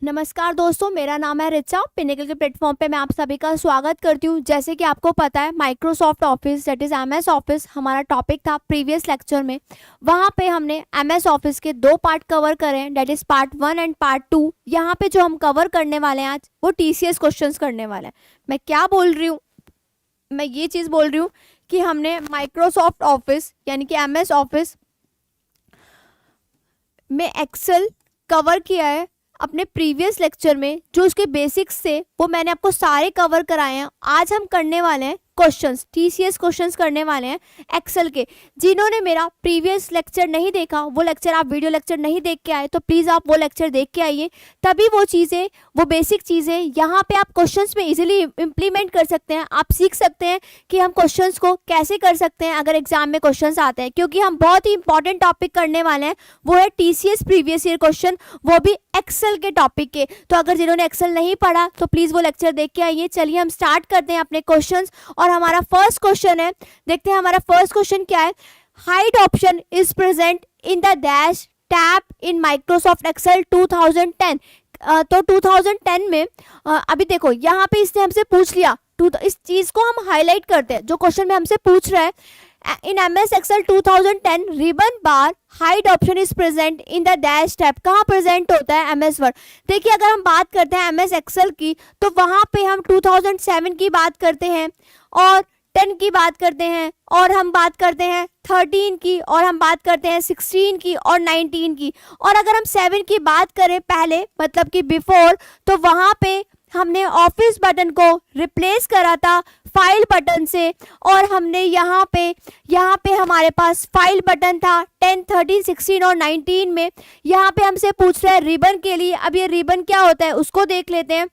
नमस्कार दोस्तों, मेरा नाम है रिचा। पिनेकल के प्लेटफॉर्म पे मैं आप सभी का स्वागत करती हूँ। जैसे कि आपको पता है, Microsoft office that is MS office हमारा टॉपिक था प्रीवियस लेक्चर में। वहाँ पे हमने एमएस ऑफिस के 2 पार्ट कवर करे हैं, that is part 1 and part 2। यहाँ पे जो हम कवर करने वाले हैं आज, वो टीसीएस क्वेश्चंस करने वाले हैं। मैं क्या बोल रही हूँ, मैं ये चीज़ बोल रही हूँ कि हमने माइक्रोसॉफ्ट ऑफिस यानी कि एमएस ऑफिस में एक्सेल कवर किया है अपने प्रीवियस लेक्चर में। जो उसके बेसिक्स थे वो मैंने आपको सारे कवर कराए हैं। आज हम करने वाले हैं क्वेश्चंस, टीसीएस क्वेश्चंस करने वाले हैं एक्सेल के। जिन्होंने मेरा प्रीवियस लेक्चर नहीं देखा, वो लेक्चर आप वीडियो लेक्चर नहीं देख के आए, तो प्लीज़ आप वो लेक्चर देख के आइए। तभी वो चीज़ें, वो बेसिक चीज़ें यहाँ पे आप क्वेश्चंस में इजीली इम्प्लीमेंट कर सकते हैं। आप सीख सकते हैं कि हम क्वेश्चंस को कैसे कर सकते हैं अगर एग्जाम में क्वेश्चंस आते हैं, क्योंकि हम बहुत ही इंपॉर्टेंट टॉपिक करने वाले हैं, वो है टीसीएस प्रीवियस ईयर क्वेश्चन, वो भी एक्सेल के टॉपिक के। तो अगर जिन्होंने एक्सेल नहीं पढ़ा तो प्लीज़ वो लेक्चर देख के आइए। चलिए हम स्टार्ट करते हैं अपने क्वेश्चंस। और हमारा फर्स्ट क्वेश्चन है, देखते हैं हमारा फर्स्ट क्वेश्चन क्या है। Height option is present in the dash tab in Microsoft Excel 2010। तो 2010 में अभी देखो यहाँ पे इसने हमसे पूछ लिया, इस चीज़ को हम हाईलाइट करते हैं। जो क्वेश्चन में हमसे पूछ रहा है, in MS Excel 2010 ribbon bar height option is present in the dash tab. कहाँ प्रेजेंट होता है? MS Word. देखिए, अगर हम बात करते हैं एमएस एक्सेल की, तो वहाँ पे हम 2007 की बात करते हैं और 10 की बात करते हैं, और हम बात करते हैं 13 की, और हम बात करते हैं 16 की और 19 की। और अगर हम 7 की बात करें पहले, मतलब कि बिफोर, तो वहाँ पे हमने ऑफिस बटन को रिप्लेस करा था फाइल बटन से, और हमने यहाँ पे हमारे पास फाइल बटन था 10, 13, 16 और 19 में। यहाँ पे हमसे पूछ रहा है रिबन के लिए। अब ये रिबन क्या होता है उसको देख लेते हैं।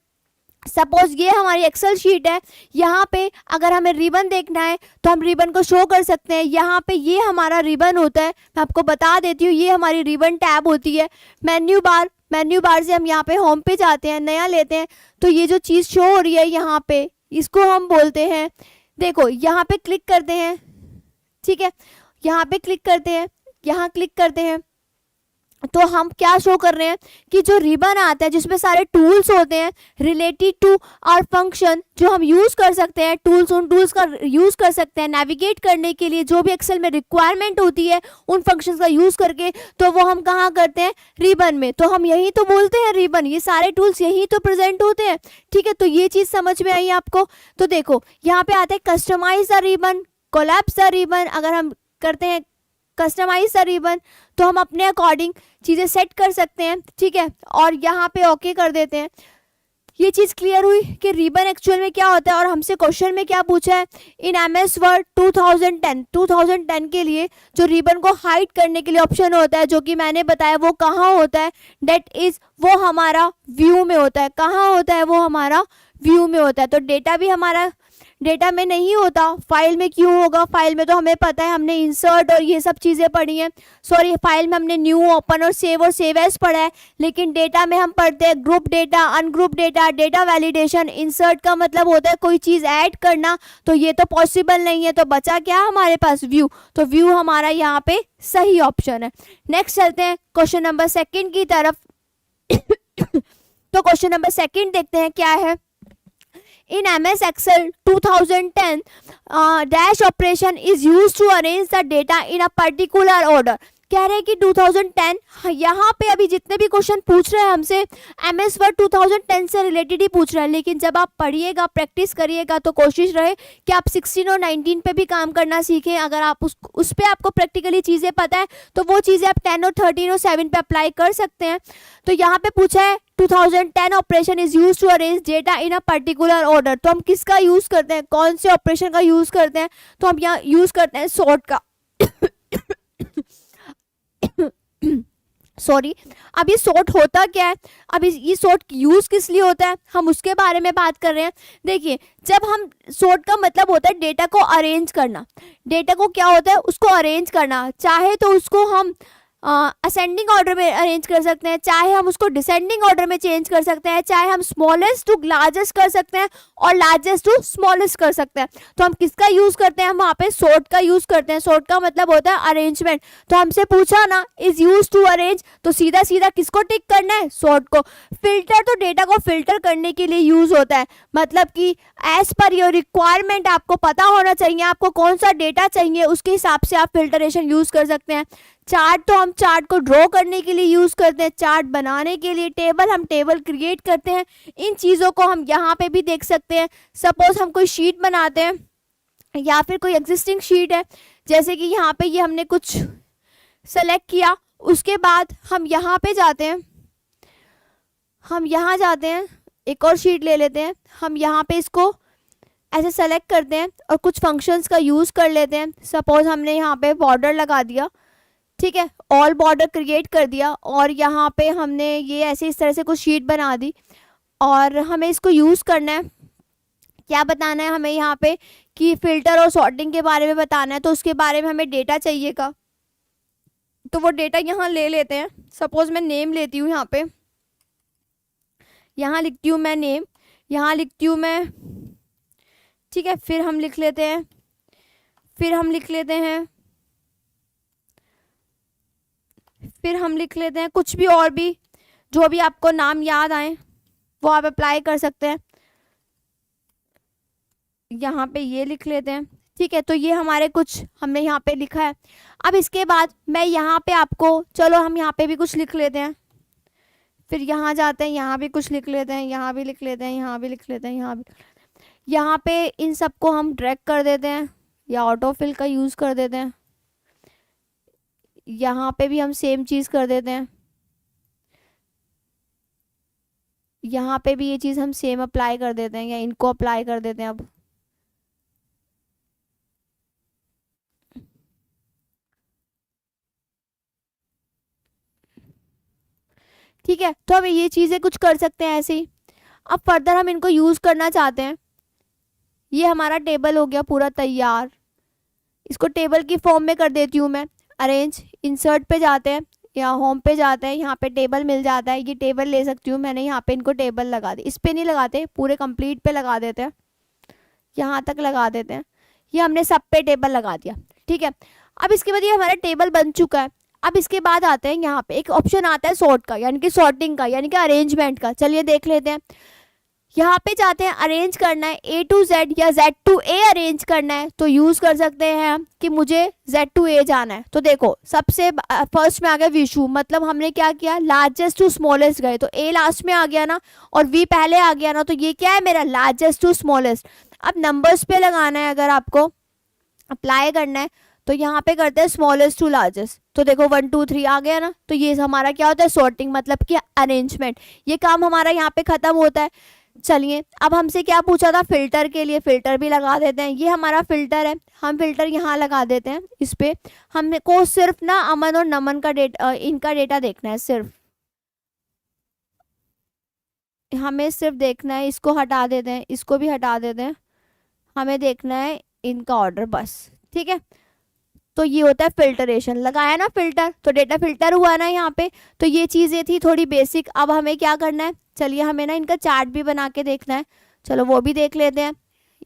सपोज ये हमारी एक्सेल शीट है, यहाँ पे अगर हमें रिबन देखना है तो हम रिबन को शो कर सकते हैं। यहाँ पे ये हमारा रिबन होता है, मैं आपको बता देती हूँ, ये हमारी रिबन टैब होती है। मेन्यू बार से हम यहाँ पे होम पे जाते हैं, नया लेते हैं, तो ये जो चीज़ शो हो रही है यहाँ पे, इसको हम बोलते हैं, देखो यहाँ पे क्लिक करते हैं, ठीक है, यहाँ पे क्लिक करते हैं, यहाँ क्लिक करते हैं, तो हम क्या शो कर रहे हैं कि जो रिबन आता है जिसमें सारे टूल्स होते हैं रिलेटेड टू आवर फंक्शन, जो हम यूज़ कर सकते हैं, टूल्स, उन टूल्स का यूज़ कर सकते हैं नेविगेट करने के लिए, जो भी एक्सेल में रिक्वायरमेंट होती है उन फंक्शंस का यूज़ करके, तो वो हम कहाँ करते हैं? रिबन में। तो हम यही तो बोलते हैं रिबन, ये सारे टूल्स यही तो प्रेजेंट होते हैं, ठीक है। तो ये चीज़ समझ में आई आपको? तो देखो यहाँ पे आता है customize the ribbon, collapse the ribbon. अगर हम करते हैं कस्टमाइज द रिबन, तो हम अपने अकॉर्डिंग चीज़ें सेट कर सकते हैं, ठीक है, और यहाँ पे ओके कर देते हैं। ये चीज़ क्लियर हुई कि रिबन एक्चुअल में क्या होता है। और हमसे क्वेश्चन में क्या पूछा है, इन एमएस वर्ड 2010 के लिए जो रिबन को हाइड करने के लिए ऑप्शन होता है, जो कि मैंने बताया वो कहाँ होता है, डेट इज़ वो हमारा व्यू में होता है। कहाँ होता है? वो हमारा व्यू में होता है। तो डेटा भी हमारा डेटा में नहीं होता, फाइल में क्यों होगा? फाइल में तो हमें पता है, हमने इंसर्ट और ये सब चीज़ें पढ़ी हैं। सॉरी, फाइल में हमने न्यू, ओपन और सेव एज पढ़ा है, लेकिन डेटा में हम पढ़ते हैं group data, ungroup data, data validation. Insert का मतलब होता है कोई चीज़ ऐड करना, तो ये तो पॉसिबल नहीं है। तो बचा क्या हमारे पास? व्यू। तो व्यू हमारा यहाँ पे सही ऑप्शन है। नेक्स्ट चलते हैं क्वेश्चन नंबर 2 की तरफ। तो क्वेश्चन नंबर 2 देखते हैं क्या है। In MS Excel 2010, dash operation is used to arrange the data in a particular order. कह रहे हैं कि 2010, यहाँ पे अभी जितने भी क्वेश्चन पूछ रहे हैं हमसे एमएस वर्ड 2010 से रिलेटेड ही पूछ रहा है, लेकिन जब आप पढ़िएगा, प्रैक्टिस करिएगा, तो कोशिश रहे कि आप 16 और 19 पे भी काम करना सीखें। अगर आप उस पे आपको प्रैक्टिकली चीज़ें पता है, तो वो चीज़ें आप 10 और 13 और 7 पे अप्लाई कर सकते हैं। तो यहाँ पे पूछा है 2010 operation is use to arrange data in a particular order. तो हम किसका यूज़ करते हैं, कौन से ऑपरेशन का यूज़ करते हैं? तो हम यहाँ यूज़ करते हैं सॉर्ट का। सॉरी, अब ये सॉर्ट होता क्या है, अब ये सॉर्ट यूज़ किस लिए होता है, हम उसके बारे में बात कर रहे हैं। देखिए, जब हम सॉर्ट का मतलब होता है डेटा को अरेंज करना। डेटा को क्या होता है? उसको अरेंज करना। चाहे तो उसको हम असेंडिंग ऑर्डर में अरेंज कर सकते हैं, चाहे हम उसको डिसेंडिंग ऑर्डर में चेंज कर सकते हैं, चाहे हम स्मॉलेस्ट टू लार्जेस्ट कर सकते हैं और लार्जेस्ट टू स्मॉलेस्ट कर सकते हैं। तो हम किसका यूज करते हैं, हम वहाँ पे सॉर्ट का यूज करते हैं। सॉर्ट का मतलब होता है अरेंजमेंट। तो हमसे पूछा ना इज यूज टू अरेंज, तो सीधा सीधा किसको टिक करना है, सॉर्ट को। फिल्टर तो डेटा को फिल्टर करने के लिए यूज होता है, मतलब कि एज पर योर रिक्वायरमेंट आपको पता होना चाहिए आपको कौन सा डेटा चाहिए, उसके हिसाब से आप फिल्टरेशन यूज कर सकते हैं। चार्ट तो हम चार्ट को ड्रॉ करने के लिए यूज करते हैं, चार्ट बनाने के लिए। टेबल हम टेबल क्रिएट करते हैं। इन चीज़ों को हम यहाँ पे भी देख सकते हैं। सपोज हम कोई शीट बनाते हैं या फिर कोई एग्जिस्टिंग शीट है, जैसे कि यहाँ पे ये हमने कुछ सेलेक्ट किया, उसके बाद हम यहाँ पे जाते हैं, हम यहाँ जाते हैं, एक और शीट ले लेते हैं, हम यहाँ पे इसको ऐसे सेलेक्ट करते हैं और कुछ फंक्शंस का यूज़ कर लेते हैं। सपोज हमने यहाँ पे बॉर्डर लगा दिया, ठीक है, ऑल बॉर्डर क्रिएट कर दिया और यहाँ पे हमने ये ऐसे इस तरह से कुछ शीट बना दी और हमें इसको यूज़ करना है। क्या बताना है हमें यहाँ पे कि फ़िल्टर और सॉर्टिंग के बारे में बताना है, तो उसके बारे में हमें डेटा चाहिएगा। तो वो डेटा यहाँ ले लेते हैं। सपोज मैं नेम लेती हूँ, यहाँ पे यहाँ लिखती हूँ मैं नेम, यहाँ लिखती हूँ मैं, ठीक है, फिर हम लिख लेते हैं, फिर हम लिख लेते हैं, फिर हम लिख लेते हैं कुछ भी और भी जो भी आपको नाम याद आए वो आप अप्लाई कर सकते हैं। यहाँ पे ये लिख लेते हैं, ठीक है। तो ये हमारे कुछ हमने यहाँ पे लिखा है। अब इसके बाद मैं यहाँ पे आपको, चलो हम यहाँ पे भी कुछ लिख लेते हैं, फिर यहाँ जाते हैं, यहाँ भी कुछ लिख लेते हैं, यहाँ भी लिख लेते हैं, यहाँ भी लिख लेते हैं, यहाँ भी। यहाँ पे इन सबको हम ड्रैग कर देते हैं या ऑटो फिल का यूज़ कर देते हैं। यहाँ पे भी हम सेम चीज़ कर देते हैं, यहाँ पे भी ये चीज़ हम सेम अप्लाई कर देते हैं या इनको अप्लाई कर देते हैं। अब ठीक है, तो हम ये चीज़ें कुछ कर सकते हैं ऐसे ही। अब फर्दर हम इनको यूज़ करना चाहते हैं। ये हमारा टेबल हो गया पूरा तैयार। इसको टेबल की फॉर्म में कर देती हूँ मैं। अरेंज, इंसर्ट पे जाते हैं या होम पे जाते हैं, यहाँ पे टेबल मिल जाता है। ये टेबल ले सकती हूँ मैंने, यहाँ पे इनको टेबल लगा दी। इस पे नहीं लगाते, पूरे कंप्लीट पे लगा देते हैं, यहाँ तक लगा देते हैं। ये हमने सब पे टेबल लगा दिया, ठीक है। अब इसके बाद ये हमारा टेबल बन चुका है। अब इसके बाद आते हैं, यहाँ पे एक ऑप्शन आता है सॉर्ट का, यानी कि सॉर्टिंग का, यानी कि अरेंजमेंट का। चलिए देख लेते हैं। यहाँ पे जाते हैं, अरेंज करना है A to Z या Z to A अरेंज करना है, तो यूज़ कर सकते हैं कि मुझे Z to A जाना है। तो देखो सबसे फर्स्ट में आ गया विशु, मतलब हमने क्या किया, लार्जेस्ट टू स्मॉलेस्ट गए, तो A लास्ट में आ गया ना और V पहले आ गया ना, तो ये क्या है मेरा लार्जेस्ट टू स्मॉलेस्ट। अब नंबर्स पे लगाना है, अगर आपको अप्लाई करना है तो यहाँ पे करते हैं स्मॉलेस्ट टू लार्जेस्ट। तो देखो 1 2 3 आ गया ना, तो ये हमारा क्या होता है, सॉर्टिंग, मतलब कि अरेंजमेंट। ये काम हमारा यहाँ पे ख़त्म होता है। चलिए अब हमसे क्या पूछा था, फिल्टर के लिए, फिल्टर भी लगा देते हैं। ये हमारा फिल्टर है, हम फिल्टर यहाँ लगा देते हैं। इस पे हमको सिर्फ ना अमन और नमन का डेटा, इनका डेटा देखना है, सिर्फ हमें सिर्फ देखना है। इसको हटा देते हैं, इसको भी हटा देते हैं, हमें देखना है इनका ऑर्डर बस, ठीक है। तो ये होता है फिल्टरेशन। लगाया ना फिल्टर, तो डेटा फिल्टर हुआ ना यहाँ पे। तो ये चीज़ें थी थोड़ी बेसिक। अब हमें क्या करना है, चलिए हमें ना इनका चार्ट भी बना के देखना है, चलो वो भी देख लेते हैं।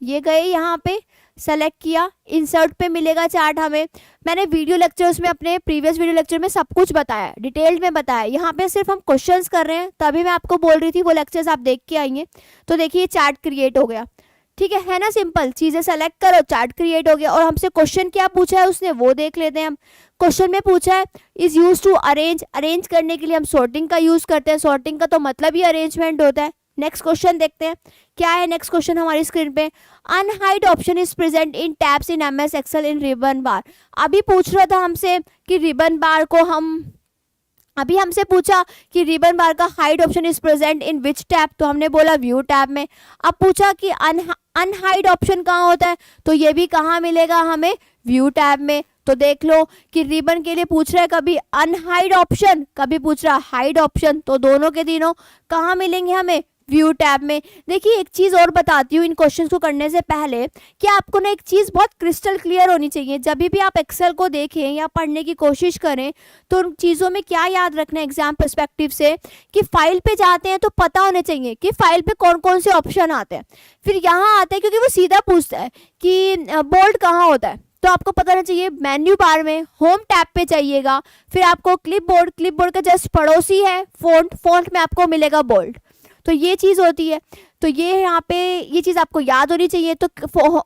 ये गए यहाँ पे, सेलेक्ट किया, इंसर्ट पे मिलेगा चार्ट हमें। मैंने वीडियो लेक्चर्स में, अपने प्रीवियस वीडियो लेक्चर में सब कुछ बताया, डिटेल्ड में बताया। यहाँ पे सिर्फ हम क्वेश्चंस कर रहे हैं, तभी मैं आपको बोल रही थी वो लेक्चर्स आप देख के आइए। तो देखिए चार्ट क्रिएट हो गया, ठीक है ना, सिंपल चीज़ें सेलेक्ट करो, चार्ट क्रिएट हो गया। और हमसे क्वेश्चन क्या पूछा है उसने, वो देख लेते हैं हम। क्वेश्चन में पूछा है is use to arrange, arrange करने के लिए हम सॉर्टिंग का यूज़ करते हैं। सॉर्टिंग का तो मतलब ही अरेंजमेंट होता है। नेक्स्ट क्वेश्चन देखते हैं क्या है। नेक्स्ट क्वेश्चन हमारी स्क्रीन पे, unhide option is present in tabs in MS Excel in ribbon bar. अभी पूछ रहा था हमसे कि रिबन बार को हम, अभी हमसे पूछा कि रिबन बार का hide option is present in which tab, तो हमने बोला व्यू टैब में। अब पूछा कि अनहाइड ऑप्शन कहाँ होता है, तो ये भी कहाँ मिलेगा हमें, व्यू टैब में। तो देख लो कि रिबन के लिए पूछ रहा है कभी अनहाइड ऑप्शन, कभी पूछ रहा है हाइड ऑप्शन, तो दोनों के तीनों कहाँ मिलेंगे हमें, व्यू टैब में। देखिए एक चीज़ और बताती हूँ इन क्वेश्चन को करने से पहले कि आपको ना एक चीज़ बहुत क्रिस्टल क्लियर होनी चाहिए। जब भी आप एक्सेल को देखें या पढ़ने की कोशिश करें तो उन चीज़ों में क्या याद रखना है एग्जाम पर्सपेक्टिव से, कि फाइल पे जाते हैं तो पता होने चाहिए कि फाइल पे कौन कौन से ऑप्शन आते हैं। फिर यहाँ आते हैं क्योंकि वो सीधा पूछता है कि बोल्ड कहाँ होता है, तो आपको पता होना चाहिए मेन्यू बार में होम टैब पे जाइएगा। फिर आपको क्लिपबोर्ड का जस्ट पड़ोसी है फ़ॉन्ट में आपको मिलेगा बोल्ड। तो ये चीज़ होती है, तो ये यहाँ पे ये चीज़ आपको याद होनी चाहिए। तो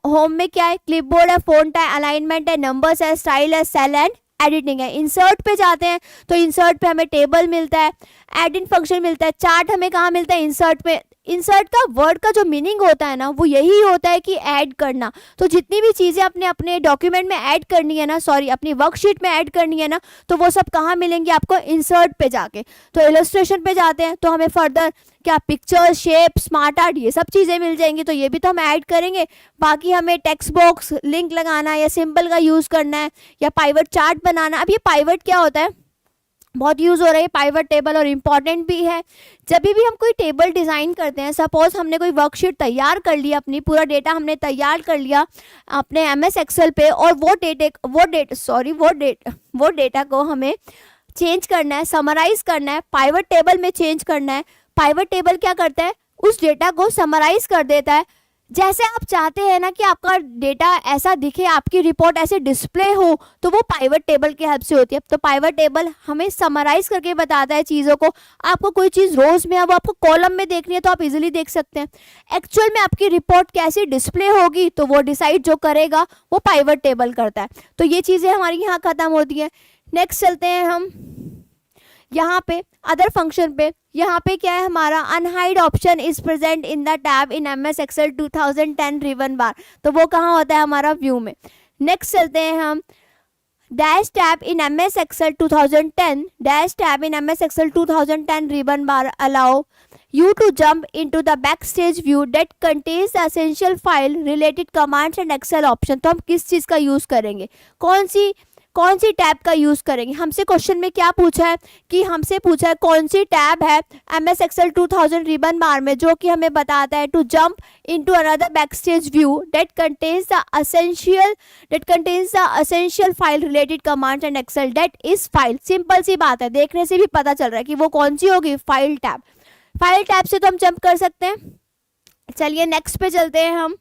होम में क्या है, क्लिपबोर्ड है, फ़ॉन्ट है, अलाइनमेंट है, नंबर्स है, स्टाइल है, सेल एंड एडिटिंग है। इंसर्ट पे जाते हैं तो इंसर्ट पे हमें टेबल मिलता है, एडिट फंक्शन मिलता है। चार्ट हमें कहाँ मिलता है, इंसर्ट पे। इंसर्ट का वर्ड का जो मीनिंग होता है ना वो यही होता है कि ऐड करना। तो जितनी भी चीज़ें अपने अपने डॉक्यूमेंट में ऐड करनी है ना, सॉरी अपनी वर्कशीट में ऐड करनी है ना, तो वो सब कहाँ मिलेंगी आपको, इंसर्ट पे जाके। तो इलस्ट्रेशन पे जाते हैं तो हमें फर्दर क्या पिक्चर, शेप, स्मार्ट आर्ट, ये सब चीज़ें मिल जाएंगी, तो ये भी तो हम ऐड करेंगे। बाकी हमें टेक्स्ट बॉक्स लिंक लगाना है या सिंबल का यूज़ करना है या पाइवट चार्ट बनाना। अब ये पाइवट क्या होता है, बहुत यूज़ हो रहा है पाइवट टेबल और इम्पॉर्टेंट भी है। जब भी हम कोई टेबल डिज़ाइन करते हैं, सपोज हमने कोई वर्कशीट तैयार कर लिया, अपनी पूरा डेटा हमने तैयार कर लिया अपने MS एक्सेल पे, और वो डेटा को हमें चेंज करना है, समराइज करना है, पाइवट टेबल में चेंज करना है। पाइवट टेबल क्या करता है, उस डेटा को समराइज कर देता है। जैसे आप चाहते हैं ना कि आपका डेटा ऐसा दिखे, आपकी रिपोर्ट ऐसे डिस्प्ले हो, तो वो पाइवट टेबल की हेल्प से होती है। तो पाइवट टेबल हमें समराइज करके बताता है चीज़ों को। आपको कोई चीज़ रोज में है वो आपको कॉलम में देखनी है तो आप इजीली देख सकते हैं। एक्चुअल में आपकी रिपोर्ट कैसी डिस्प्ले होगी तो वो डिसाइड जो करेगा वो पाइवट टेबल करता है। तो ये चीज़ें हमारी यहाँ ख़त्म होती है। नेक्स्ट चलते हैं हम यहाँ पे अदर फंक्शन पे। यहाँ पे क्या है हमारा, unhide option is present in the tab in MS Excel 2010 ribbon bar. तो वो कहाँ होता है हमारा, व्यू में। नेक्स्ट चलते हैं हम dash tab in MS Excel 2010, dash tab in MS Excel 2010 ribbon bar allow you to jump into the backstage view that contains the essential file related commands and Excel option। तो हम किस चीज़ का use करेंगे, कौन सी tab का use करेंगे। हमसे क्वेश्चन में क्या पूछा है कि हमसे पूछा है कौन सी टैब है MS एक्सेल 2000 रिबन बार में जो कि हमें बताता है to jump into another backstage view that contains the essential file related commands and Excel that is file. Simple सी बात है, देखने से भी पता चल रहा है कि वो कौन सी होगी, फाइल टैब। फाइल टैब से तो हम जंप कर सकते हैं। चलिए नेक्स्ट पे चलते हैं हम।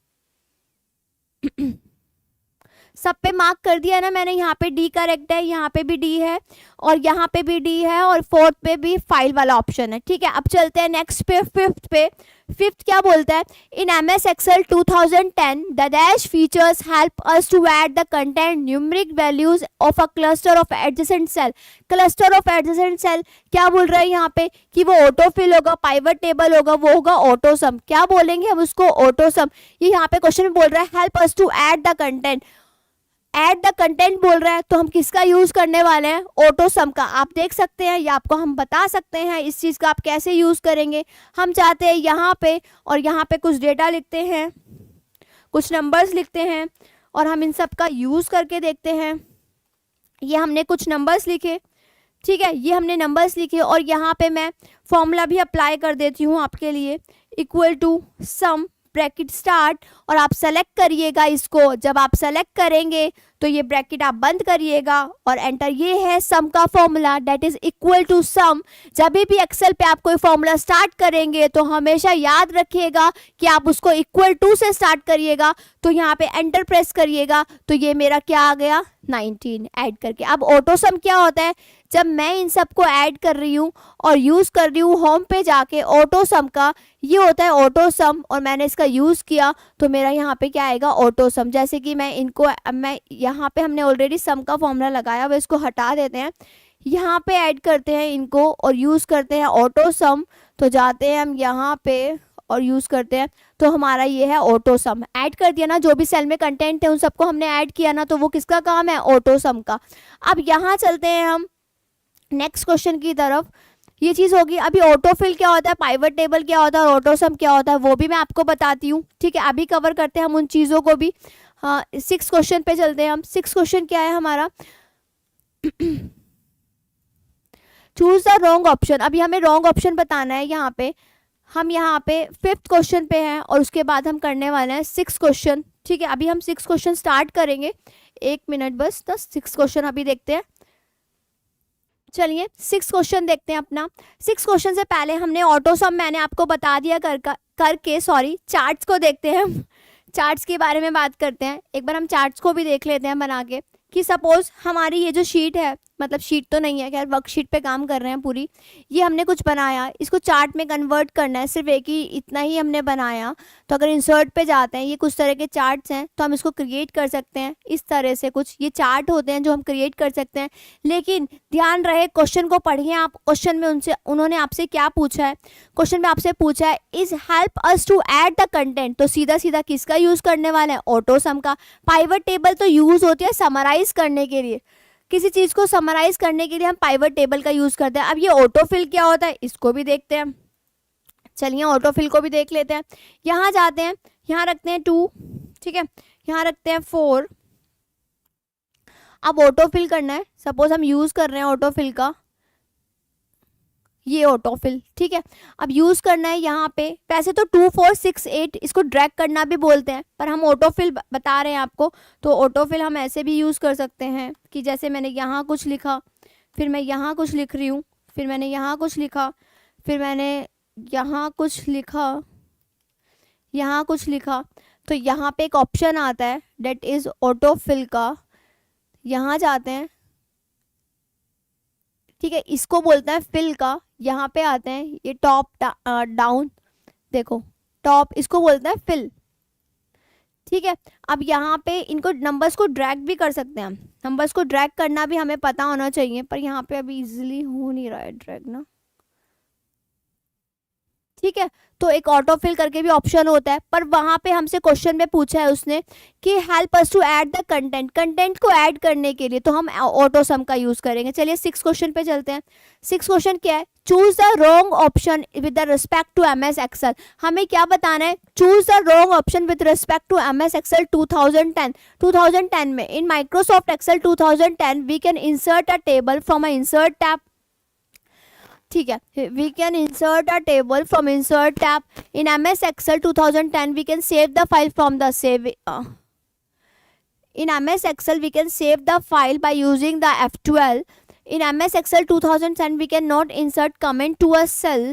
सब पे मार्क कर दिया ना मैंने, यहाँ पे डी करेक्ट है, यहाँ पे भी डी है और यहाँ पे भी डी है और फोर्थ पे भी फाइल वाला ऑप्शन है। ठीक है, अब चलते हैं नेक्स्ट पे, फिफ्थ पे। फिफ्थ क्या बोलता है, in MS Excel 2010 the dash features help us to add the content numeric values of a cluster of adjacent cell. Cluster of adjacent cell क्या बोल रहा है यहाँ पे कि वो ऑटोफिल होगा, पाइवट टेबल होगा, वो होगा ऑटोसम। क्या बोलेंगे हम उसको, ऑटोसम। ये यहाँ पे क्वेश्चन में बोल रहा है help us to add the content, add the content बोल रहा है, तो हम किसका यूज करने वाले हैं, ऑटोसम का। आप देख सकते हैं या आपको हम बता सकते हैं इस चीज का आप कैसे यूज करेंगे। हम चाहते हैं यहाँ पे और यहाँ पे कुछ डेटा लिखते हैं, कुछ नंबर्स लिखते हैं और हम इन सब का यूज करके देखते हैं। ये हमने कुछ नंबर्स लिखे, ठीक है, ये हमने नंबर्स लिखे और यहाँ पे मैं फॉर्मूला भी अप्लाई कर देती हूँ आपके लिए, equal to sum bracket start, और आप सेलेक्ट करिएगा इसको। जब आप सेलेक्ट करेंगे तो ये ब्रैकेट आप बंद करिएगा और एंटर। ये है सम का formula, that is equal to sum. जब भी एक्सेल पे आप कोई फॉर्मूला स्टार्ट करेंगे तो हमेशा याद रखिएगा कि आप उसको इक्वल टू से स्टार्ट करिएगा। तो यहाँ पे एंटर प्रेस करिएगा तो ये मेरा क्या आ गया, 19 ऐड करके। अब ऑटोसम क्या होता है, जब मैं इन सबको ऐड कर रही हूँ और यूज़ कर रही हूँ होम पे जाके ऑटोसम का, ये होता है ऑटोसम और मैंने इसका यूज़ किया तो मेरा यहाँ पे क्या आएगा, ऑटोसम। जैसे कि मैं इनको, मैं यहाँ पे हमने ऑलरेडी सम का फॉर्मूला लगाया हुआ, इसको हटा देते हैं, यहाँ पे ऐड करते हैं इनको और यूज़ करते हैं ऑटोसम। तो जाते हैं हम यहाँ पे और यूज़ करते हैं तो हमारा ये है ऑटोसम। ऐड कर दिया ना, जो भी सेल में कंटेंट है उन सबको हमने ऐड किया ना, तो वो किसका काम है, ऑटोसम का। अब यहाँ चलते हैं हम नेक्स्ट क्वेश्चन की तरफ। ये चीज़ होगी। अभी ऑटोफिल क्या होता है, पाइवट टेबल क्या होता है और ऑटोसम क्या होता है वो भी मैं आपको बताती हूँ। ठीक है, अभी कवर करते हैं हम उन चीज़ों को भी। हाँ, 6 क्वेश्चन पे चलते हैं हम। 6 क्वेश्चन क्या है हमारा, चूज द रॉन्ग ऑप्शन। अभी हमें रॉन्ग ऑप्शन बताना है यहाँ पे। हम यहाँ पे 5th क्वेश्चन पे हैं और उसके बाद हम करने वाले हैं 6 क्वेश्चन। ठीक है, अभी हम 6 क्वेश्चन स्टार्ट करेंगे, 1 मिनट बस। 6 क्वेश्चन अभी देखते हैं। चलिए 6 क्वेश्चन देखते हैं अपना। 6 क्वेश्चन से पहले हमने ऑटो सम मैंने आपको बता दिया करके सॉरी चार्ट्स को देखते हैं हम। चार्ट्स के बारे में बात करते हैं, एक बार हम चार्ट्स को भी देख लेते हैं बना के। कि सपोज हमारी ये जो शीट है, मतलब शीट तो नहीं है, खैर वर्कशीट पे काम कर रहे हैं पूरी, ये हमने कुछ बनाया, इसको चार्ट में कन्वर्ट करना है, सिर्फ एक ही इतना ही हमने बनाया। तो अगर इंसर्ट पे जाते हैं, ये कुछ तरह के चार्ट्स हैं, तो हम इसको क्रिएट कर सकते हैं इस तरह से। कुछ ये चार्ट होते हैं जो हम क्रिएट कर सकते हैं, लेकिन ध्यान रहे क्वेश्चन को पढ़िए आप। क्वेश्चन में उन्होंने आपसे क्या पूछा है, क्वेश्चन में आपसे पूछा है is help us to add the content, तो सीधा सीधा किसका यूज करने वाले हैं, ऑटो सम का। पाइवट टेबल तो यूज होती है समराइज करने के लिए, किसी चीज को समराइज करने के लिए हम पाइवट टेबल का यूज करते हैं। अब ये ऑटोफिल क्या होता है इसको भी देखते हैं। चलिए ऑटोफिल को भी देख लेते हैं। यहाँ जाते हैं, यहाँ रखते हैं 2, ठीक है, यहाँ रखते हैं 4। अब ऑटोफिल करना है, सपोज हम यूज कर रहे हैं ऑटोफिल का, ये ऑटोफिल, ठीक है। अब यूज करना है यहाँ पे, वैसे तो 2 4 6 8 इसको ड्रैग करना भी बोलते हैं, पर हम ऑटोफिल बता रहे हैं आपको, तो ऑटोफिल हम ऐसे भी यूज कर सकते हैं कि जैसे मैंने यहाँ कुछ लिखा, फिर मैं यहाँ कुछ लिख रही हूँ, फिर मैंने यहाँ कुछ लिखा, फिर मैंने यहाँ कुछ लिखा, यहाँ कुछ लिखा, तो यहाँ पे एक ऑप्शन आता है डेट इज ऑटोफिल का। यहाँ जाते हैं, ठीक है, इसको बोलते हैं फिल का। यहाँ पे आते हैं, ये टॉप डाउन, देखो टॉप, इसको बोलते हैं फिल, ठीक है। अब यहाँ पे इनको नंबर्स को ड्रैग भी कर सकते हैं हम, नंबर्स को ड्रैग करना भी हमें पता होना चाहिए, पर यहाँ पे अभी इजीली हो नहीं रहा है ड्रैग ना, ठीक है। तो एक ऑटोफिल करके भी ऑप्शन होता है, पर वहां पे हमसे क्वेश्चन में पूछा है उसने कि help us to add the content, content को ऐड करने के लिए तो हम ऑटो सम का यूज करेंगे। चलिए 6 क्वेश्चन पे चलते हैं। 6 क्वेश्चन क्या है, choose the wrong option with respect to MS Excel. हमें क्या बताना है, choose the wrong option with respect to MS Excel 2010 में in Microsoft Excel 2010 we can insert a table from a insert tab, ठीक है, we can insert a table from insert tab in MS Excel 2010 we can save the file from the save in MS Excel we can save the file by using the F12. In MS Excel 2010 we cannot insert comment to a cell.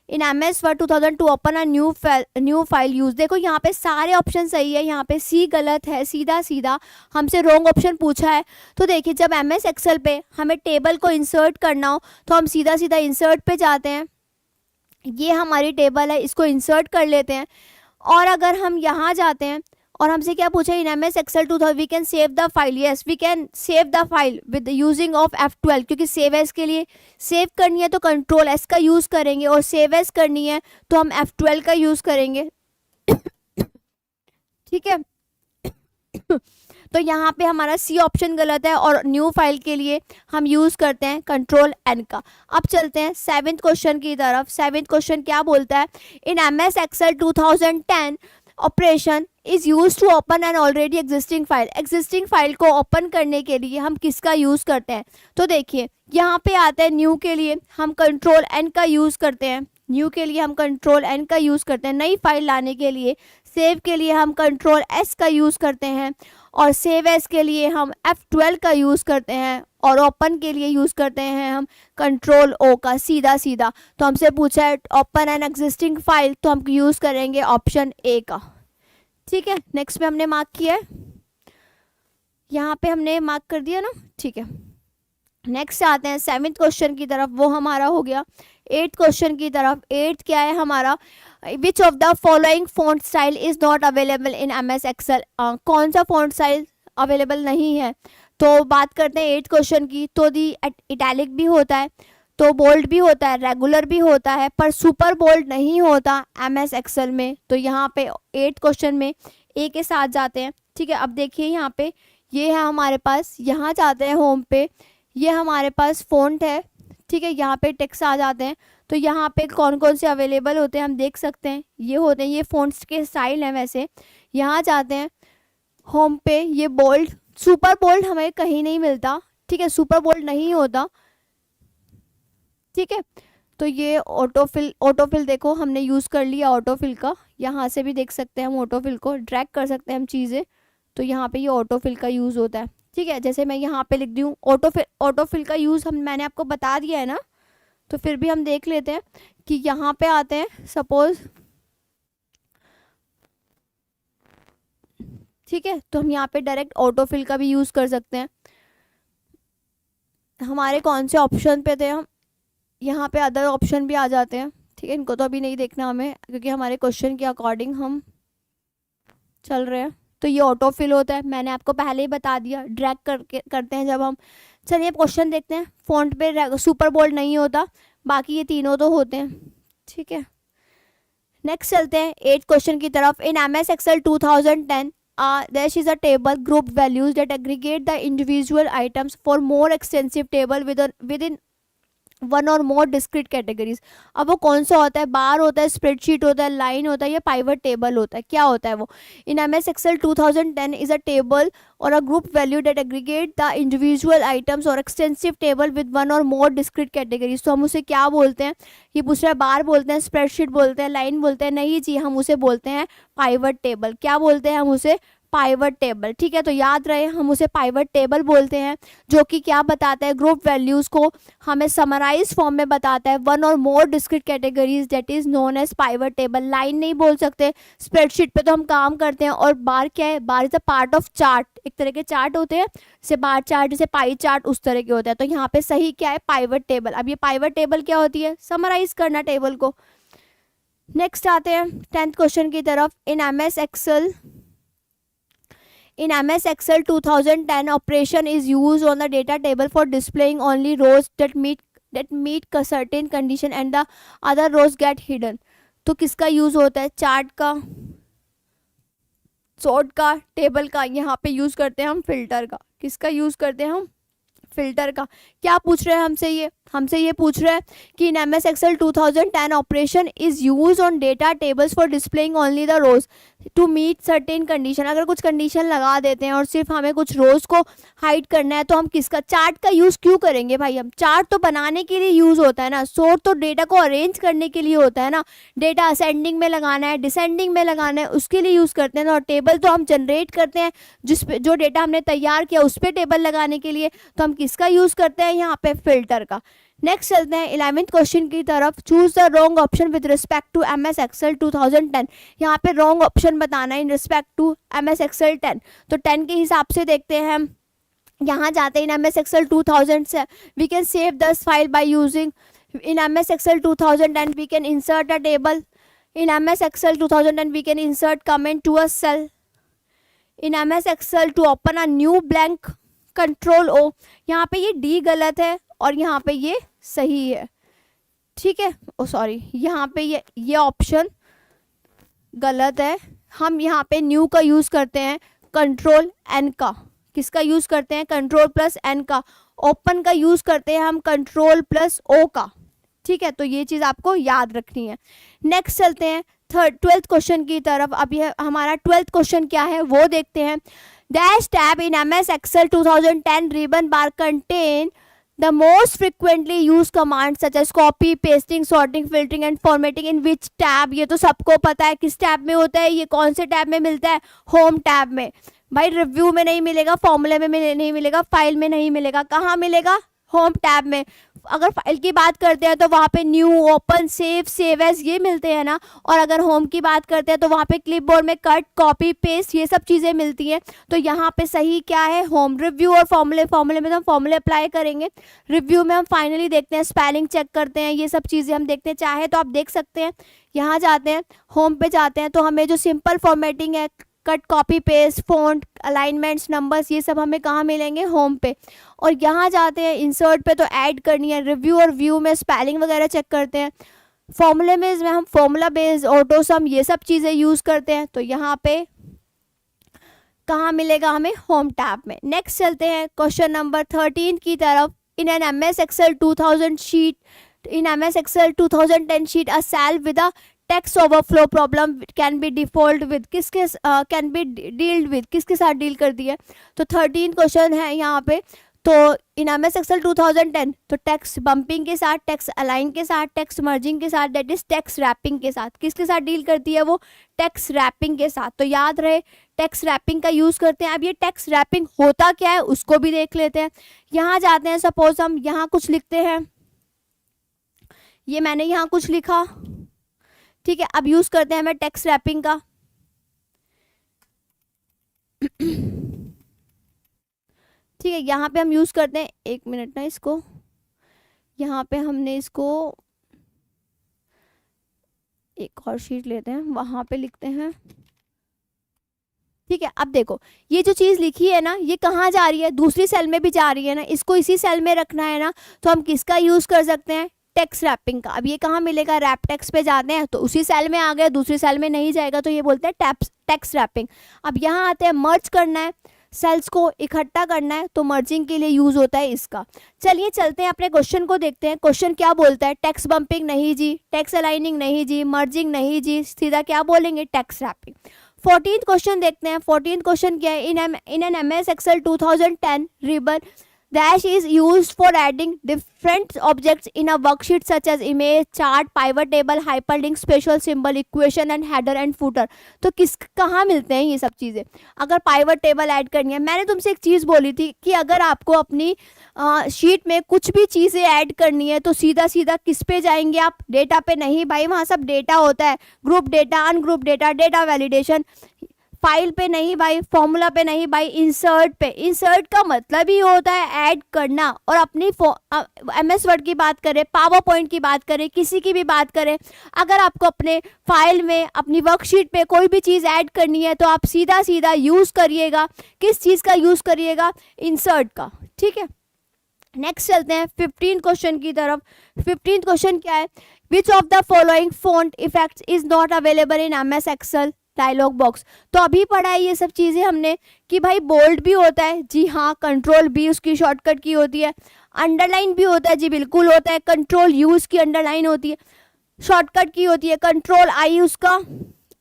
In MS Word 2002 open a new file use। देखो यहाँ पे सारे option सही है, यहाँ पे C गलत है, सीधा सीधा हमसे रॉन्ग ऑप्शन पूछा है। तो देखिए जब MS Excel पे हमें टेबल को इंसर्ट करना हो तो हम सीधा सीधा इंसर्ट पे जाते हैं, ये हमारी टेबल है, इसको इंसर्ट कर लेते हैं। और अगर हम यहाँ जाते हैं और हमसे क्या पूछा, in MS Excel 2000 we can save the file, yes we can save the file with using of F12, क्योंकि सेव एज के लिए सेव करनी है तो कंट्रोल S का यूज़ करेंगे, और सेव एज करनी है तो हम F12 का यूज़ करेंगे, ठीक है। तो यहाँ पे हमारा C ऑप्शन गलत है, और न्यू फाइल के लिए हम यूज़ करते हैं कंट्रोल N का। अब चलते हैं 7th क्वेश्चन की तरफ। 7th क्वेश्चन क्या बोलता है, in MS Excel 2010 operation is use to open an already existing file. Existing file को ओपन करने के लिए हम किसका यूज करते हैं, तो देखिए यहाँ पे आता है न्यू के लिए हम कंट्रोल N का यूज करते हैं, न्यू के लिए हम कंट्रोल N का यूज करते हैं, नई फाइल लाने के लिए सेव के लिए हम कंट्रोल S का यूज करते हैं, और सेव एस के लिए हम F12 का यूज करते हैं, और ओपन के लिए यूज करते हैं हम कंट्रोल O का, सीधा सीधा। तो हमसे पूछा है ओपन एन एग्जिस्टिंग फाइल, तो हम यूज करेंगे ऑप्शन A का, ठीक है। नेक्स्ट पे हमने मार्क किया है, यहाँ पे हमने मार्क कर दिया ना, ठीक है। नेक्स्ट आते हैं 7th क्वेश्चन की तरफ, वो हमारा हो गया 8th क्वेश्चन की तरफ। 8th क्या है हमारा, which of the following font style is not available in MS Excel. कौन सा फॉन्ट स्टाइल अवेलेबल नहीं है, तो बात करते हैं 8th क्वेश्चन की। तो दी इटैलिक भी होता है, तो बोल्ड भी होता है, रेगुलर भी होता है, पर सुपर बोल्ड नहीं होता MS एक्सेल में। तो यहाँ पे 8th क्वेश्चन में A के साथ जाते हैं, ठीक है। अब देखिए यहाँ पे ये है हमारे पास, यहाँ जाते हैं होम पे, ये हमारे पास फ़ॉन्ट है, ठीक है। यहाँ पे टेक्स्ट आ जाते हैं, तो यहाँ पे कौन कौन से अवेलेबल होते हैं हम देख सकते हैं, ये होते हैं, ये फ़ॉन्ट्स के स्टाइल हैं वैसे। यहाँ जाते हैं होम पे, ये बोल्ड, सुपर बोल्ड हमें कहीं नहीं मिलता, ठीक है, सुपर बोल्ड नहीं होता, ठीक है। तो ये ऑटोफिल देखो हमने यूज़ कर लिया ऑटोफिल का। यहाँ से भी देख सकते हैं हम ऑटोफिल को ड्रैग कर सकते हैं हम चीज़ें, तो यहाँ पे ये ऑटोफिल का यूज़ होता है। ठीक है, जैसे मैं यहाँ पे लिख दी हूँ ऑटोफिल का यूज़ मैंने आपको बता दिया है ना, तो फिर भी हम देख लेते हैं कि यहाँ पे आते हैं सपोज। ठीक है, तो हम यहाँ पे डायरेक्ट ऑटोफिल का भी यूज़ कर सकते हैं। हमारे कौन से ऑप्शन पे थे हम, यहाँ पे अदर ऑप्शन भी आ जाते हैं। ठीक है, इनको तो अभी नहीं देखना हमें क्योंकि हमारे क्वेश्चन के अकॉर्डिंग हम चल रहे हैं। तो ये ऑटोफिल होता है, मैंने आपको पहले ही बता दिया, ड्रैग करते हैं जब हम। चलिए क्वेश्चन देखते हैं। फॉन्ट पे सुपर बोल्ड नहीं होता, बाकी ये तीनों तो होते हैं। ठीक है, नेक्स्ट चलते हैं 8 क्वेश्चन की तरफ। In MS Excel 2010 there is a table group values that aggregate the individual items for more extensive table within one or more discrete categories. अब वो कौन सा होता है, बार होता है, स्प्रेडशीट होता है, लाइन होता है या पाइवट टेबल होता है, क्या होता है वो। In MS Excel 2010 is a table or a group value that aggregate the individual items or extensive table with one or more discrete categories. तो हम उसे क्या बोलते हैं, ये पूछ रहा है, बार बोलते हैं, स्प्रेडशीट बोलते हैं, लाइन बोलते हैं, नहीं जी हम उसे बोलते हैं पाइवट टेबल। क्या बोलते हैं हम उसे, पाइवट टेबल। ठीक है, तो याद रहे हम उसे पाइवट टेबल बोलते हैं, जो कि क्या बताता है, ग्रुप वैल्यूज़ को हमें समराइज फॉर्म में बताता है, one or more discrete categories that is known as pivot table. Line नहीं बोल सकते, स्प्रेडशीट पे तो हम काम करते हैं। और बार क्या है, bar is a part of chart, एक तरह के चार्ट होते हैं जैसे बार चार्ट, जैसे पाई चार्ट, उस तरह के होते हैं। तो यहाँ पे सही क्या है, पाइवट टेबल। अब ये पाइवट टेबल क्या होती है, समराइज करना टेबल को। नेक्स्ट आते हैं 10th क्वेश्चन की तरफ। In MS Excel 2010, operation is used on the data table for displaying only rows that meet a certain condition and the other rows get hidden. तो किसका यूज होता है, चार्ट का, सॉर्ट का, टेबल का। यहाँ पे यूज करते हैं हम फिल्टर का। किसका यूज करते हैं हम, फिल्टर का। क्या पूछ रहे हैं हमसे ये पूछ रहे हैं कि in MS Excel 2010 operation is use on data tables for displaying only the rows to meet certain condition. अगर कुछ कंडीशन लगा देते हैं और सिर्फ हमें कुछ रोज को हाइड करना है, तो हम किसका, चार्ट का यूज क्यों करेंगे भाई। हम चार्ट तो बनाने के लिए यूज होता है ना, सॉर्ट तो डेटा को अरेंज करने के लिए होता है ना, डेटा असेंडिंग में लगाना है, डिसेंडिंग में लगाना है, उसके लिए यूज करते हैं। और टेबल तो हम जनरेट करते हैं, जो डेटा हमने तैयार किया उस पर टेबल लगाने के लिए, तो हम किसका यूज करते हैं, यहाँ पे फिल्टर का। नेक्स्ट चलते हैं 11th क्वेश्चन की तरफ। Choose the wrong option with respect to MS Excel 2010। यहाँ पे रॉन्ग ऑप्शन बताना है in respect to MS Excel 10। तो 10 के हिसाब से देखते हैं हम, यहाँ जाते हैं इन MS Excel 2000 से we can save this file by using in MS Excel 2010 we can insert a table. In MS Excel 2010 we can insert comment to a cell. In MS Excel to open a new blank control O। यहाँ पे ये D गलत है और यहाँ पे ये सही है। ठीक है, ओ सॉरी, यहाँ पे ये ऑप्शन गलत है। हम यहाँ पे न्यू का यूज़ करते हैं कंट्रोल N का। किसका यूज़ करते हैं, कंट्रोल प्लस N का। ओपन का यूज़ करते हैं हम कंट्रोल प्लस O का। ठीक है, तो ये चीज़ आपको याद रखनी है। नेक्स्ट चलते हैं 12th क्वेश्चन की तरफ। अब ये हमारा 12th क्वेश्चन क्या है वो देखते हैं। Dash tab in MS Excel 2010 ribbon bar contain the most frequently used commands such as copy, pasting, sorting, filtering and formatting in which tab। ये तो सबको पता है किस टैब में होता है, ये कौन से टैब में मिलता है, होम टैब में। भाई रिव्यू में नहीं मिलेगा, फॉर्मूले में नहीं मिलेगा, फाइल में नहीं मिलेगा, कहाँ मिलेगा, होम टैब में। अगर फाइल की बात करते हैं तो वहाँ पे न्यू, ओपन, सेव एज ये मिलते हैं ना। और अगर होम की बात करते हैं तो वहाँ पे क्लिपबोर्ड में कट, कॉपी, पेस्ट ये सब चीज़ें मिलती हैं। तो यहाँ पे सही क्या है, होम। रिव्यू और फॉर्मूले में तो हम फॉर्मूले अप्लाई करेंगे। रिव्यू में हम फाइनली देखते हैं, स्पेलिंग चेक करते हैं, ये सब चीज़ें हम देखते हैं। चाहे तो आप देख सकते हैं, यहाँ जाते हैं, होम पे जाते हैं, तो हमें जो सिंपल फॉर्मेटिंग है, cut, copy, paste, font, alignments, numbers, ये सब हमें कहाँ मिलेंगे, होम पे। और यहाँ जाते हैं इंसर्ट पे, तो ऐड करनी है। रिव्यू और व्यू में स्पेलिंग वगैरह चेक करते हैं। फॉर्मूले में हम फॉर्मूला बेस्ड, ऑटो सम, ये सब चीज़ें यूज़ करते हैं। तो यहाँ पे कहाँ मिलेगा हमें, होम टैब में। नेक्स्ट चलते हैं क्वेश्चन नंबर 13 की तरफ। In an MS Excel 2000 sheet, in MS Excel 2010 sheet a cell with a text overflow problem can be default with, can be dealt with, किसके साथ डील कर दिया। तो 13 क्वेश्चन है यहाँ पे। तो इन MS Excel 2010 तो टेक्स्ट बम्पिंग के साथ, टेक्स्ट अलाइन के साथ, टेक्स्ट मर्जिंग के साथ, दैट इज टेक्स्ट रैपिंग के साथ। किसके साथ डील करती है वो? टेक्स्ट रैपिंग के साथ। तो याद रहे टेक्स्ट रैपिंग का यूज करते हैं। अब ये टेक्स्ट रैपिंग होता क्या है उसको भी देख लेते हैं। यहाँ जाते हैं, सपोज हम यहाँ कुछ लिखते हैं, ये मैंने यहाँ कुछ लिखा, ठीक है। अब यूज करते हैं हमें टेक्स्ट रैपिंग का। ठीक है, यहाँ पे हम यूज करते हैं, एक मिनट ना, इसको यहाँ पे हमने इसको एक और शीट लेते हैं, वहां पे लिखते हैं। ठीक है, अब देखो ये जो चीज लिखी है ना, ये कहाँ जा रही है? दूसरी सेल में भी जा रही है ना, इसको इसी सेल में रखना है ना, तो हम किसका यूज कर सकते हैं? टेक्स्ट रैपिंग का। अब ये कहाँ मिलेगा? रैप टेक्स्ट पे जाते हैं तो उसी सेल में आ गया, दूसरी सेल में नहीं जाएगा, तो ये बोलते हैं टेक्स्ट रैपिंग। अब यहाँ आते हैं, मर्ज करना है, सेल्स को इकट्ठा करना है, तो मर्जिंग के लिए यूज होता है इसका। चलिए चलते हैं अपने क्वेश्चन को देखते हैं। क्वेश्चन क्या बोलता है? टेक्स्ट बम्पिंग नहीं जी, टेक्स्ट अलाइनिंग नहीं जी, मर्जिंग नहीं जी, सीधा क्या बोलेंगे? Text wrapping. 14th क्वेश्चन देखते हैं। 14th क्वेश्चन क्या है? इन an MS Excel 2010 ribbon dash is used for adding different objects in a worksheet such as image, chart, pivot table, hyperlink, special symbol, equation and header and footer। तो कहाँ मिलते हैं ये सब चीज़ें? अगर पाइवट टेबल ऐड करनी है, मैंने तुमसे एक चीज़ बोली थी कि अगर आपको अपनी शीट में कुछ भी चीज़ें ऐड करनी है तो सीधा सीधा किस पे जाएंगे आप? डेटा पे नहीं भाई, वहाँ सब डेटा होता है, group data, ungroup data, data validation. File पे नहीं भाई, फॉर्मूला पे नहीं भाई, इंसर्ट पे। इंसर्ट का मतलब ही होता है ऐड करना। और अपनी MS वर्ड की बात करें, पावर पॉइंट की बात करें, किसी की भी बात करें, अगर आपको अपने फाइल में, अपनी वर्कशीट पे कोई भी चीज़ ऐड करनी है तो आप सीधा सीधा यूज़ करिएगा, किस चीज़ का यूज़ करिएगा? इंसर्ट का। ठीक है, नेक्स्ट चलते हैं 15th क्वेश्चन की तरफ। 15th क्वेश्चन क्या है? Which of the following font effects is not available in MS Excel dialog box. तो अभी पढ़ा है ये सब चीज़ें हमने कि भाई बोल्ड भी होता है जी, हाँ, कंट्रोल B उसकी शॉर्टकट की होती है, अंडरलाइन भी होता है जी, बिल्कुल होता है, कंट्रोल U उसकी अंडरलाइन होती है, शॉर्टकट की होती है, कंट्रोल I उसका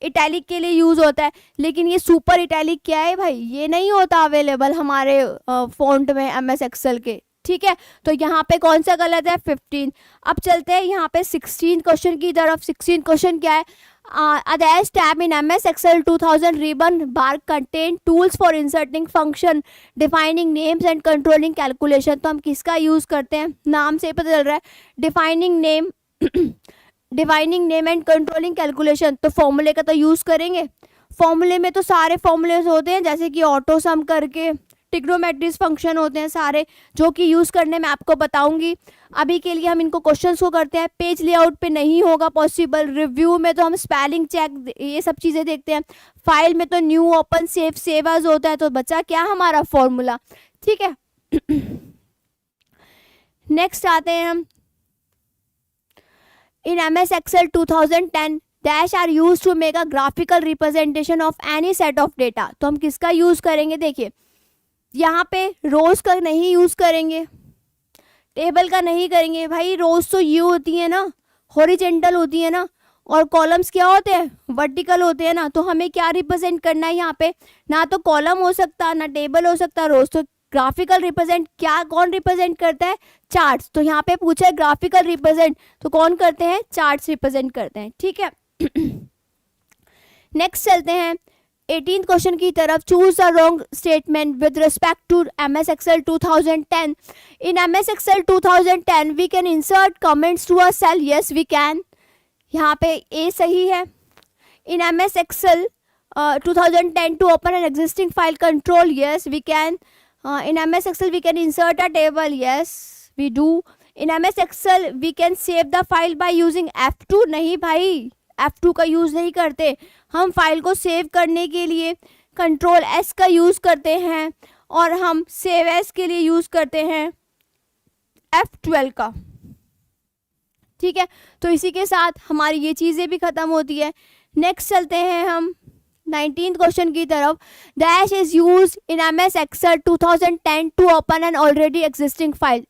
इटैलिक के लिए यूज़ होता है। लेकिन ये सुपर इटैलिक क्या है भाई? ये नहीं होता अवेलेबल हमारे फॉन्ट में MS Excel के। ठीक है, तो यहाँ पे कौन सा गलत है? 15। अब चलते हैं यहाँ पे 16th क्वेश्चन की तरफ। 16th क्वेश्चन क्या है? A dash tab in MS Excel 2000 ribbon bar contain tools for inserting function, defining names and controlling calculation। तो हम किसका यूज़ करते हैं? नाम से पता चल रहा है, defining name defining name and controlling calculation. तो फॉर्मूले का तो यूज़ करेंगे। फॉर्मूले में तो सारे फॉर्मूलेज होते हैं, जैसे कि ऑटो सम करके ट्रिग्नोमेट्रिक फंक्शन होते हैं सारे, जो कि यूज़ करने में आपको बताऊंगी। अभी के लिए हम इनको क्वेश्चंस को करते हैं। पेज लेआउट पे नहीं होगा पॉसिबल। रिव्यू में तो हम स्पेलिंग चेक, ये सब चीज़ें देखते हैं। फाइल में तो new, open, save, save as होता है। तो बचा क्या हमारा? फॉर्मूला। ठीक है, नेक्स्ट आते हैं हम। In MS Excel 2010 dash are use to make a graphical representation of any set of data. तो हम किसका यूज़ करेंगे? देखिए यहाँ पे रोज का नहीं यूज़ करेंगे, टेबल का नहीं करेंगे भाई। रोज तो ये होती है ना, हॉरिजेंटल होती है ना, और कॉलम्स क्या होते हैं? वर्टिकल होते हैं ना। तो हमें क्या रिप्रेजेंट करना है यहाँ पे? ना तो कॉलम हो सकता, ना टेबल हो सकता, रोज। तो ग्राफिकल रिप्रेजेंट क्या कौन रिप्रेजेंट करता है? चार्ट्स। तो यहाँ पे पूछा है ग्राफिकल रिप्रेजेंट, तो कौन करते हैं? चार्ट्स रिप्रेजेंट करते हैं। ठीक है, नेक्स्ट चलते हैं 18th क्वेश्चन की तरफ। Choose the wrong statement with respect to MS Excel 2010। In MS Excel 2010 we can insert comments to a cell. Yes we can. यहाँ पे ए सही है। In MS Excel 2010 to open an existing file control. Yes we can. In MS Excel we can insert a table. Yes we do. In MS Excel we can save the file by using F2। नहीं भाई, F2 का use नहीं करते हम। File को save करने के लिए कंट्रोल S का यूज़ करते हैं, और हम सेव एस के लिए यूज़ करते हैं F12 का। ठीक है, तो इसी के साथ हमारी ये चीज़ें भी ख़त्म होती है। नेक्स्ट चलते हैं हम 19th क्वेश्चन की तरफ। Dash is use in MS Excel 2010 to open an already existing file.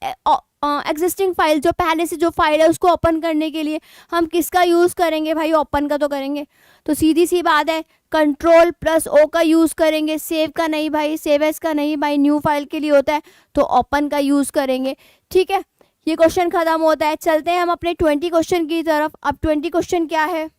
Existing file, जो पहले से जो फाइल है उसको ओपन करने के लिए हम किसका यूज़ करेंगे भाई, ओपन का तो करेंगे। तो सीधी सी बात है, कंट्रोल प्लस ओ का यूज़ करेंगे, सेव का नहीं भाई, सेव एज का नहीं भाई, न्यू फाइल के लिए होता है तो ओपन का यूज़ करेंगे। ठीक है, ये क्वेश्चन खत्म होता है। चलते हैं हम अपने 20 क्वेश्चन की तरफ। अब 20 क्वेश्चन क्या है,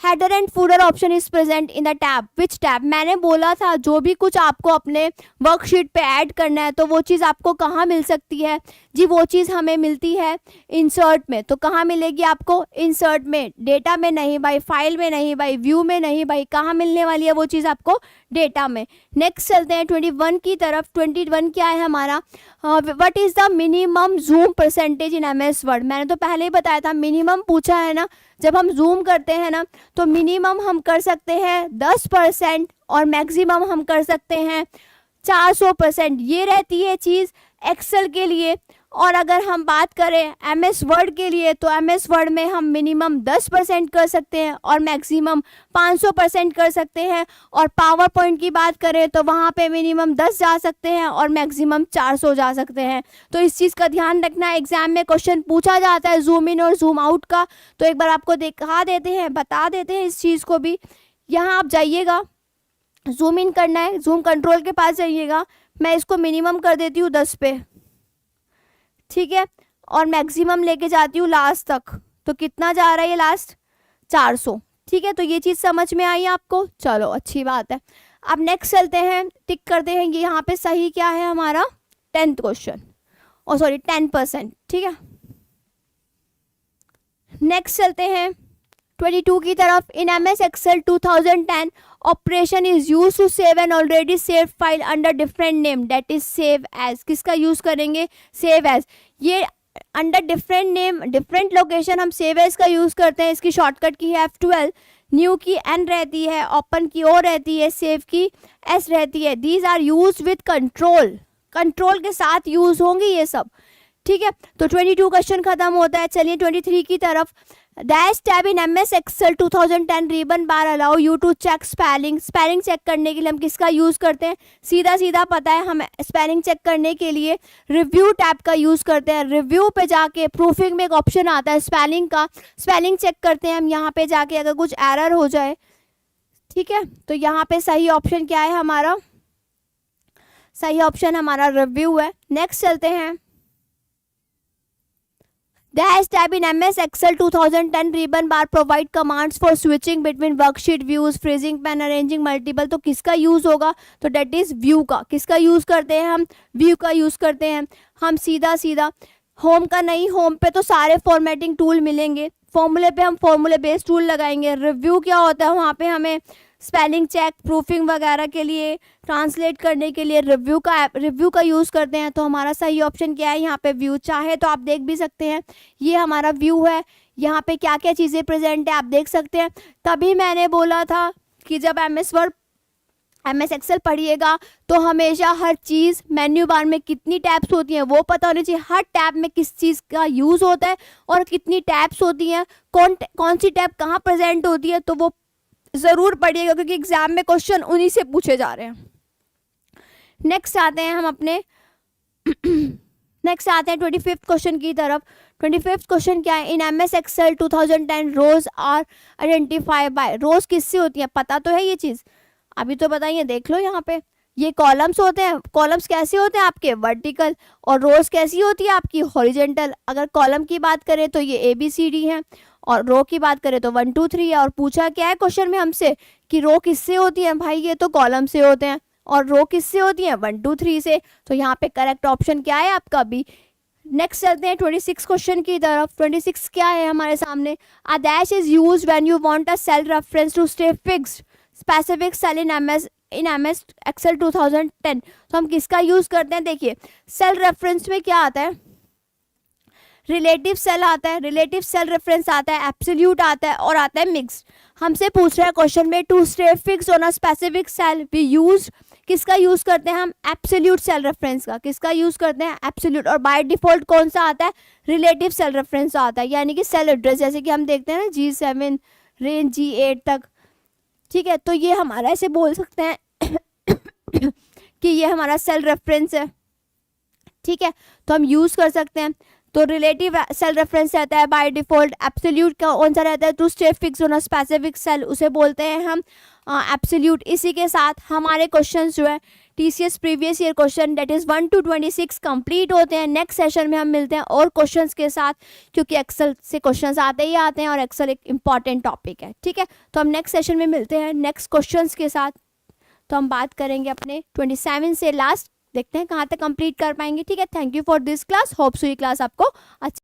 header and fodder option is present in the tab, which tab. मैंने बोला था जो भी कुछ आपको अपने वर्कशीट पे ऐड करना है तो वो चीज़ आपको कहाँ मिल सकती है जी, वो चीज़ हमें मिलती है इंसर्ट में। तो कहाँ मिलेगी आपको, इंसर्ट में, डेटा में नहीं भाई, फाइल में नहीं भाई, व्यू में नहीं भाई, कहाँ मिलने वाली है वो चीज़ आपको, डेटा में। नेक्स्ट चलते हैं 21 की तरफ। 21 क्या है हमारा, what is the minimum zoom percentage in MS word. मैंने तो पहले ही बताया था, मिनिमम पूछा है ना, जब हम जूम करते हैं ना तो मिनिमम हम कर सकते हैं 10% और मैक्सिमम हम कर सकते हैं 400%। ये रहती है चीज़ एक्सेल के लिए। और अगर हम बात करें MS वर्ड के लिए तो MS वर्ड में हम मिनिमम 10% कर सकते हैं और मैक्सिमम 500% कर सकते हैं। और पावर पॉइंट की बात करें तो वहाँ पे मिनिमम 10 जा सकते हैं और मैक्सिमम 400 जा सकते हैं। तो इस चीज़ का ध्यान रखना, एग्जाम में क्वेश्चन पूछा जाता है जूम इन और जूम आउट का, तो एक बार आपको दिखा देते हैं, बता देते हैं इस चीज़ को भी। यहाँ आप जाइएगा, जूम इन करना है, जूम कंट्रोल के पास जाइएगा, मैं इसको मिनिमम कर देती हूँ 10 पे, ठीक है, और मैक्सिमम लेके जाती हूँ लास्ट तक। तो कितना जा रहा है ये लास्ट, 400। ठीक है, तो ये चीज़ समझ में आई आपको, चलो अच्छी बात है। अब नेक्स्ट चलते हैं, टिक करते हैं ये यहाँ पे सही क्या है हमारा, 10th क्वेश्चन, और सॉरी 10%। ठीक है, नेक्स्ट चलते हैं 22 की तरफ। In MS Excel 2010 operation is use to save an already save file under different name, that is save as. किसका यूज करेंगे, सेव एज। ये under different name, different location हम सेव एज का यूज करते हैं। इसकी शॉर्टकट की है F12, न्यू की N रहती है, ओपन की O रहती है, सेव की S रहती है। These are use with control, control के साथ यूज होंगी ये सब। ठीक है, तो 22 क्वेश्चन खत्म होता है। चलिए 23 की तरफ। Dash tab in MS Excel 2010 ribbon bar allow you to check spelling. Spelling check करने के लिए हम किसका यूज़ करते हैं, सीधा सीधा पता है, हम स्पेलिंग चेक करने के लिए रिव्यू टैब का यूज़ करते हैं। रिव्यू पे जाके प्रूफिंग में एक ऑप्शन आता है स्पेलिंग का, स्पेलिंग चेक करते हैं हम यहाँ पे जाके, अगर कुछ एरर हो जाए। ठीक है, तो यहाँ पे सही ऑप्शन क्या है हमारा, सही ऑप्शन हमारा रिव्यू है। नेक्स्ट चलते हैं। Dash tab in MS Excel 2010 ribbon bar provide commands for switching between worksheet views, freezing pen, arranging multiple। तो किसका यूज़ होगा, तो डेट इज़ व्यू का। किसका यूज़ करते हैं हम, व्यू का यूज़ करते हैं हम। सीधा सीधा होम का नहीं, होम पे तो सारे फॉर्मेटिंग टूल मिलेंगे, फॉर्मूले पे हम फॉर्मूले बेस्ड टूल लगाएंगे। रिव्यू क्या होता है, वहाँ पे हमें स्पेलिंग चेक, प्रूफिंग वगैरह के लिए, ट्रांसलेट करने के लिए रिव्यू का यूज़ करते हैं। तो हमारा सही ऑप्शन क्या है यहाँ पे, व्यू। चाहे तो आप देख भी सकते हैं, ये हमारा व्यू है, यहाँ पे क्या क्या चीज़ें प्रेजेंट है आप देख सकते हैं। तभी मैंने बोला था कि जब MS Excel पढ़िएगा तो हमेशा हर चीज़, मेन्यू बार में कितनी टैब्स होती हैं वो पता होनी चाहिए, हर टैब में किस चीज़ का यूज़ होता है और कितनी टैब्स होती हैं, कौन सी टैब कहाँ प्रेजेंट होती है, तो वो ज़रूर पढ़िएगा क्योंकि एग्जाम में क्वेश्चन उन्हीं से पूछे जा रहे हैं। नेक्स्ट आते हैं हम अपने नेक्स्ट आते हैं 25th क्वेश्चन की तरफ। 25th क्वेश्चन क्या है, in MS Excel 2010 rows are identified by. Rows किससे होती है, पता तो है ये चीज़, अभी तो बताइए, देख लो यहाँ पे ये कॉलम्स होते हैं। कॉलम्स कैसे होते हैं आपके, वर्टिकल, और रोज कैसी होती है आपकी, हॉरिजेंटल। अगर कॉलम की बात करें तो ये ABCD है, और रो की बात करें तो 1 2 3 है। और पूछा क्या है क्वेश्चन में हमसे कि रो किससे होती है, भाई ये तो कॉलम से होते हैं, और रो किससे होती है, 1 2 3 से। तो यहाँ पे करेक्ट ऑप्शन क्या है आपका, बी। नेक्स्ट चलते हैं 26 क्वेश्चन की तरफ। 26 क्या है हमारे सामने, a dash is used when you want a cell reference to stay fixed specific cell in MS Excel 2010। तो हम किसका यूज़ करते हैं, देखिए सेल रेफरेंस में क्या आता है, रिलेटिव सेल आता है, रिलेटिव सेल रेफरेंस आता है, एब्सोल्यूट आता है, और आता है मिक्स। हमसे पूछ रहा है क्वेश्चन में to stay fix on a specific cell we use, किसका यूज़ करते हैं हम, एब्सोल्यूट सेल रेफरेंस का। किसका यूज़ करते हैं, एब्सोल्यूट। और बाय डिफॉल्ट कौन सा आता है, रिलेटिव सेल रेफरेंस आता है, यानी कि सेल एड्रेस, जैसे कि हम देखते हैं ना G7 रेंज G8 तक। ठीक है, तो ये हमारा ऐसे बोल सकते हैं कि ये हमारा सेल रेफरेंस है। ठीक है, तो हम यूज़ कर सकते हैं। तो रिलेटिव सेल रेफरेंस रहता है बाय डिफॉल्ट। एब्सोल्यूट का कौन सा रहता है, to stay fix on a specific cell, उसे बोलते हैं हम एब्सोल्यूट। इसी के साथ हमारे क्वेश्चंस जो है TCS previous year question that is 1 to 26 complete होते हैं। नेक्स्ट सेशन में हम मिलते हैं और क्वेश्चंस के साथ, क्योंकि एक्सेल से क्वेश्चंस आते ही आते हैं और एक्सेल एक इंपॉर्टेंट टॉपिक है। ठीक है, तो हम नेक्स्ट सेशन में मिलते हैं नेक्स्ट क्वेश्चंस के साथ। तो हम बात करेंगे अपने 27 से लास्ट, देखते हैं कहाँ तक कंप्लीट कर पाएंगे। ठीक है, thank you for this class, hope so ये क्लास आपको अच्छा